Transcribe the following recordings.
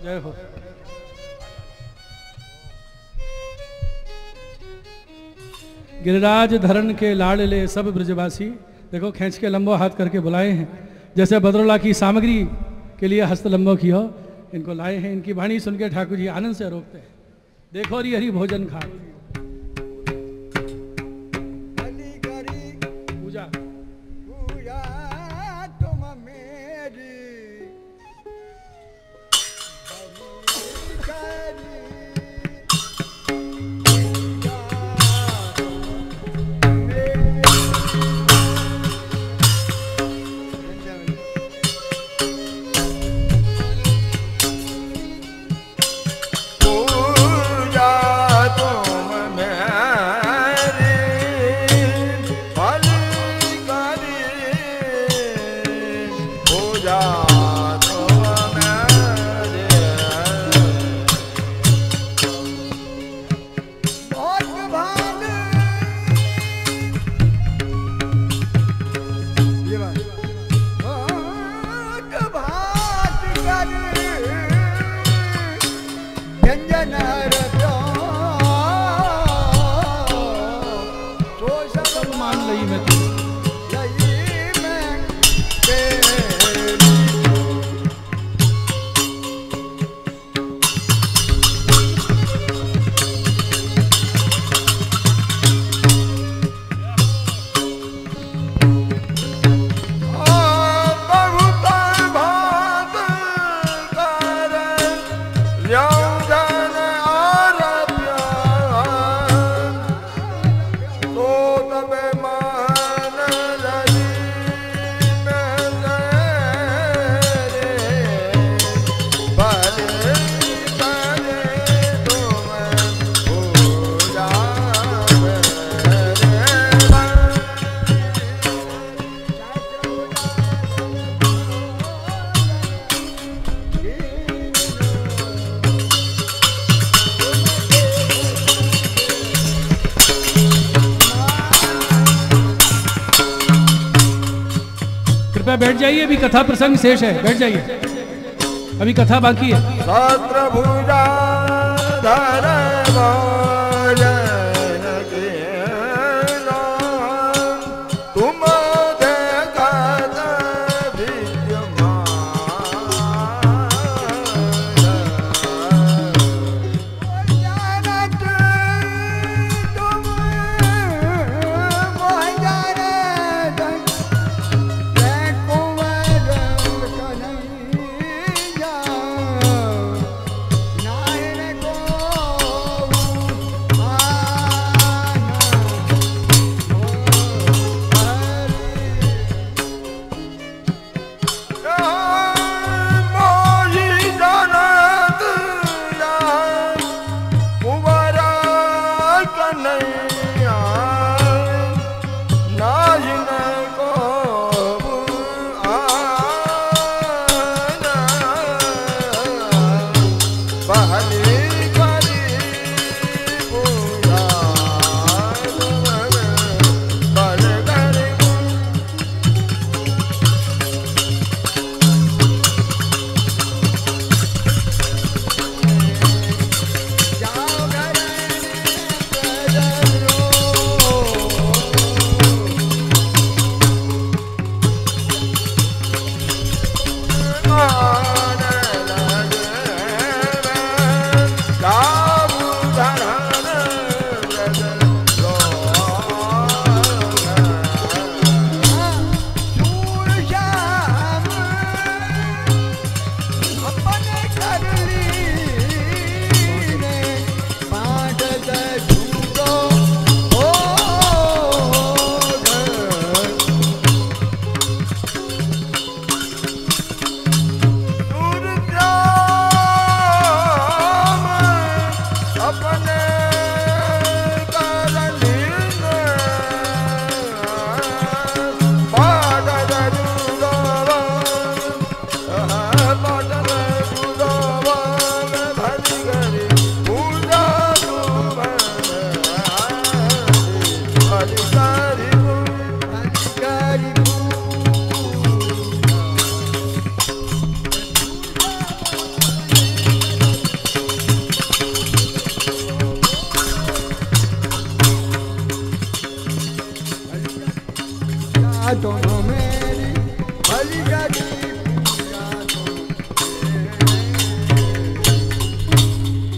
जय हो। गिरिराज धरण के लाडले सब ब्रजवासी, देखो खींच के लंबो हाथ करके बुलाए हैं, जैसे बदरोला की सामग्री के लिए हस्त लंबो की हो, इनको लाए हैं। इनकी वाणी सुन के ठाकुर जी आनंद से रोकते हैं, देखो री हरि भोजन खा पूजा तुम मेरी बैठ जाइए, अभी कथा प्रसंग शेष है, बैठ जाइए, अभी कथा बाकी है। सत्र भुजा धर तुम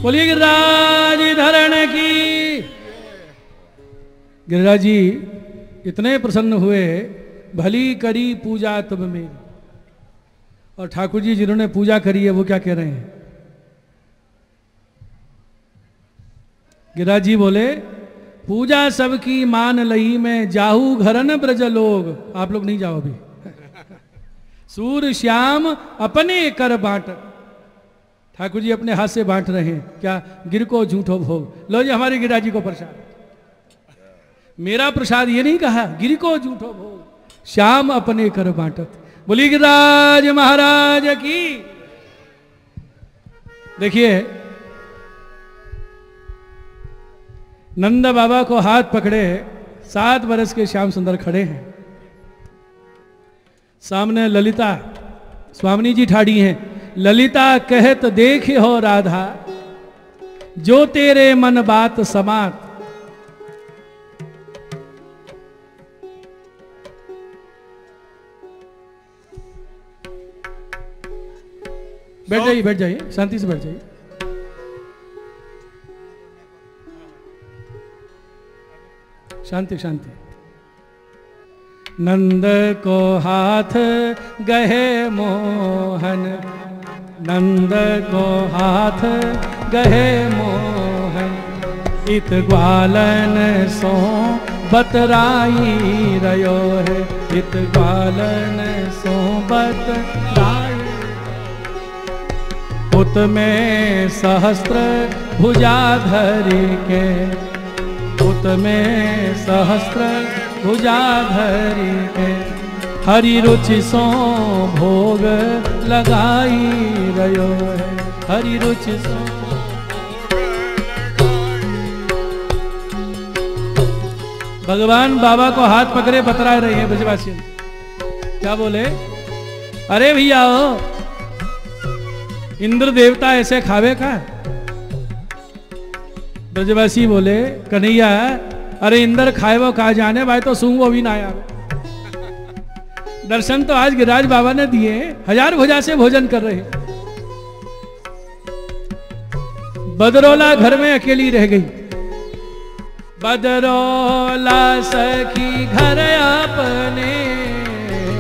बोलिए गिरिराज धरण की। गिरिराज जी इतने प्रसन्न हुए, भली करी पूजा तुम मेरी। और ठाकुर जी जिन्होंने पूजा करी है वो क्या कह रहे हैं? गिरिराज जी बोले, पूजा सबकी मान लही मैं जाहू घरन ब्रज लोग। आप लोग नहीं जाओ अभी। सूर श्याम अपने कर बांट। ठाकुर जी अपने हाथ से बांट रहे हैं। क्या? गिर को झूठो भोग। लो जी हमारे गिरिराज जी को प्रसाद। मेरा प्रसाद ये नहीं कहा, गिर को झूठो भोग श्याम अपने कर बांटत। बोलिए गिरिराज महाराज की। देखिए नंद बाबा को हाथ पकड़े 7 वर्ष के श्याम सुंदर खड़े हैं। सामने ललिता स्वामिनी जी ठाड़ी हैं। ललिता कहत देख हो राधा, जो तेरे मन बात समात। बैठ जाइए, बैठ जाइए, शांति से बैठ जाइए। शांति शांति। नंद को हाथ गहे मोहन, नंद को हाथ गहे मोहन। इत ग्वालन सो बतराई रयो है, इत ग्वालन सो बतराई। उत में सहस्त्र भुजा धरि के, उत में सहस्त्र भुजा धरि के। हरि रुचि सो भोग लगाई रयो है, हरि रुचि सो। भगवान बाबा को हाथ पकड़े बतरा रहे हैं ब्रजवासी। क्या बोले? अरे भैया इंद्र देवता ऐसे खावे का? ब्रजवासी बोले, कन्हैया अरे इंद्र खाए वो कहा जाने भाई, तो सूंग वो भी ना आया। दर्शन तो आज गिरिराज बाबा ने दिए, 1000 भुजा से भोजन कर रहे। बदरौला घर में अकेली रह गई। बदरौला सखी घर अपने,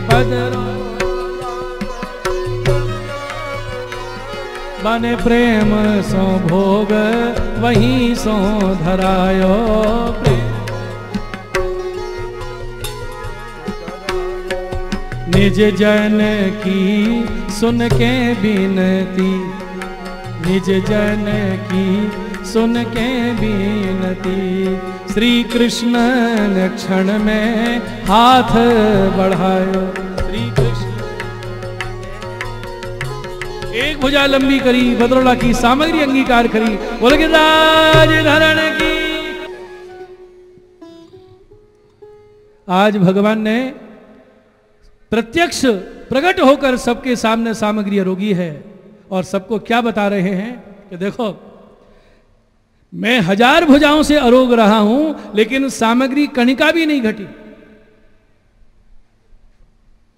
बदरौला बने प्रेम सो भोग वहीं सो धरायो। निज जन की सुन के बिनती, निज जन की सुन के बिनती। श्री कृष्ण ने क्षण में हाथ बढ़ायो। श्री कृष्ण एक भुजा लंबी करी, बदरौला की सामग्री अंगीकार करी। बोले गिरिराज धरण की। आज भगवान ने प्रत्यक्ष प्रकट होकर सबके सामने सामग्री अरोगी है और सबको क्या बता रहे हैं कि देखो मैं 1000 भुजाओं से अरोग रहा हूं, लेकिन सामग्री कणिका भी नहीं घटी।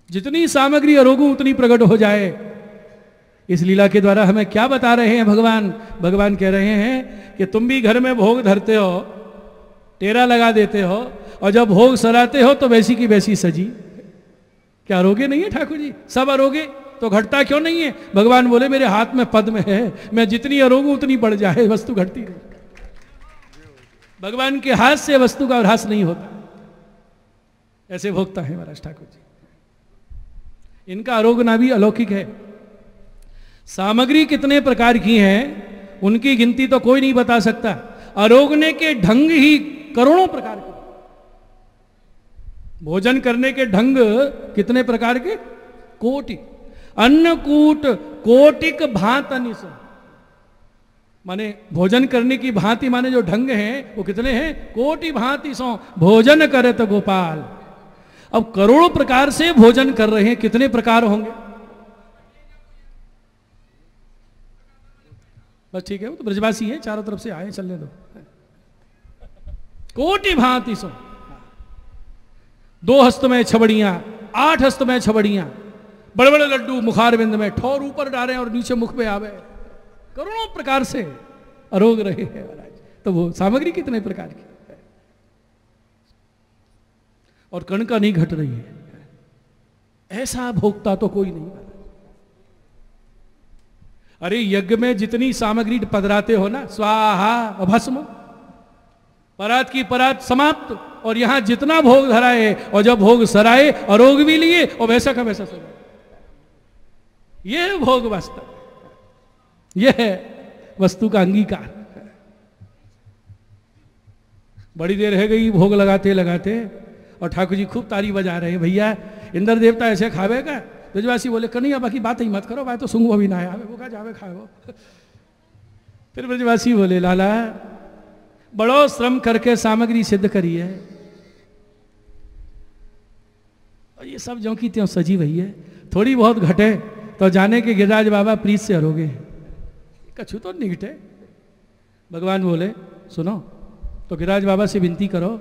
जितनी सामग्री अरोगूं उतनी प्रकट हो जाए। इस लीला के द्वारा हमें क्या बता रहे हैं भगवान? भगवान कह रहे हैं कि तुम भी घर में भोग धरते हो, टेरा लगा देते हो, और जब भोग सराते हो तो वैसी की वैसी सजी। क्या अरोगे नहीं है ठाकुर जी? सब अरोगे तो घटता क्यों नहीं है? भगवान बोले मेरे हाथ में पद्म है, मैं जितनी अरोगूं उतनी बढ़ जाए, वस्तु घटती नहीं। भगवान के हाथ से वस्तु का ह्रास नहीं होता। ऐसे भोगता है महाराज ठाकुर जी। इनका अरोगना भी अलौकिक है। सामग्री कितने प्रकार की हैं उनकी गिनती तो कोई नहीं बता सकता। अरोगने के ढंग ही करोड़ों प्रकार के। भोजन करने के ढंग कितने प्रकार के? कोटि। अन्नकूट कोटिक भांतनिस, माने भोजन करने की भांति माने जो ढंग हैं वो कितने हैं? कोटि भांति सो भोजन करे तो गोपाल। अब करोड़ों प्रकार से भोजन कर रहे हैं, कितने प्रकार होंगे? बस ठीक है, वो तो ब्रजवासी है, चारों तरफ से आए, चलने दो। कोटि भांति सो, 2 हस्त में छबड़ियां, 8 हस्त में छबड़ियां, बड़े बड़े लड्डू मुखारविंद में, ठोर ऊपर डाले और नीचे मुख पे आवे, करोड़ों प्रकार से अरोग रहे हैं महाराज। तो वो सामग्री कितने प्रकार की है और कण का नहीं घट रही है, ऐसा भोगता तो कोई नहीं महाराज। अरे यज्ञ में जितनी सामग्री पधराते हो ना, स्वाहा भस्म, परात की परात समाप्त, और यहां जितना भोग धराए और जब भोग सराए अरोग भी लिए और वैसा का वैसा सराए। यह है भोग वास्तव, यह है वस्तु का अंगीकार। बड़ी देर रह गई भोग लगाते लगाते और ठाकुर जी खूब तारी बजा रहे हैं, भैया इंद्र देवता ऐसे खावेगा। ब्रजवासी बोले कन्हैया बाकी बात ही मत करो, भाई तो सुंगो भी ना आया वो का जावे खाए वो। फिर ब्रजवासी बोले लाला बड़ो श्रम करके सामग्री सिद्ध करी है और ये सब जो की त्यों सजी हुई है, थोड़ी बहुत घटे तो जाने के गिरिराज बाबा प्रीत से हरोगे, कछु तो नहीं घटे। भगवान बोले सुनो तो गिरिराज बाबा से विनती करो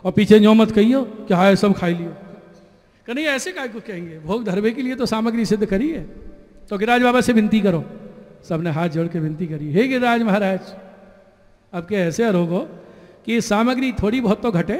और पीछे न्यो मत कहियो कि हाँ सब खाई लियो। नहीं ऐसे काय को कहेंगे, भोग धरवे के लिए तो सामग्री सिद्ध करी है, तो गिरिराज बाबा से विनती करो। सबने हाथ जोड़ के विनती करी, हे गिरिराज महाराज अब के ऐसे अरोगो कि सामग्री थोड़ी बहुत तो घटे